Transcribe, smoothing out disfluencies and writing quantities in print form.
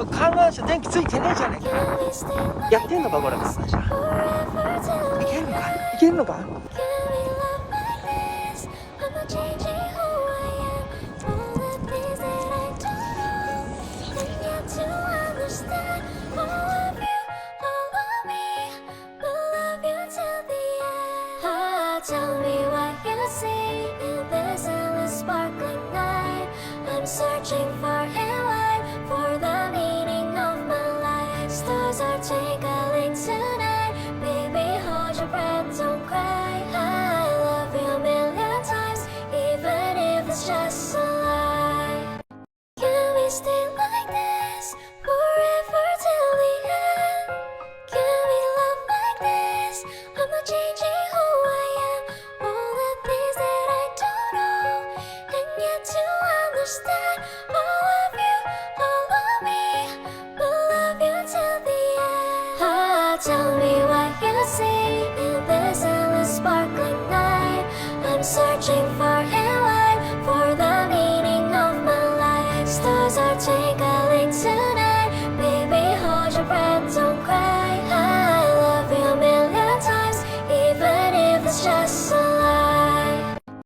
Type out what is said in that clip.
おい観覧車電気ついてねえじゃねえか。やってんのかこれ観覧車。いけるのかいけるのか。Tell me what you see in this endless sparkling night. I'm searching far and wide for the meaning of my life. Stars are twinkling tonight. Baby, hold your breath, don't cry. I love you a million times, even if it's just a lie. Can we stay like this forever till the end? Can we love like this? I'm not changing who I am. All the things that I don't know, and yet to understand all of you, all of me, will love you till the end. Tell me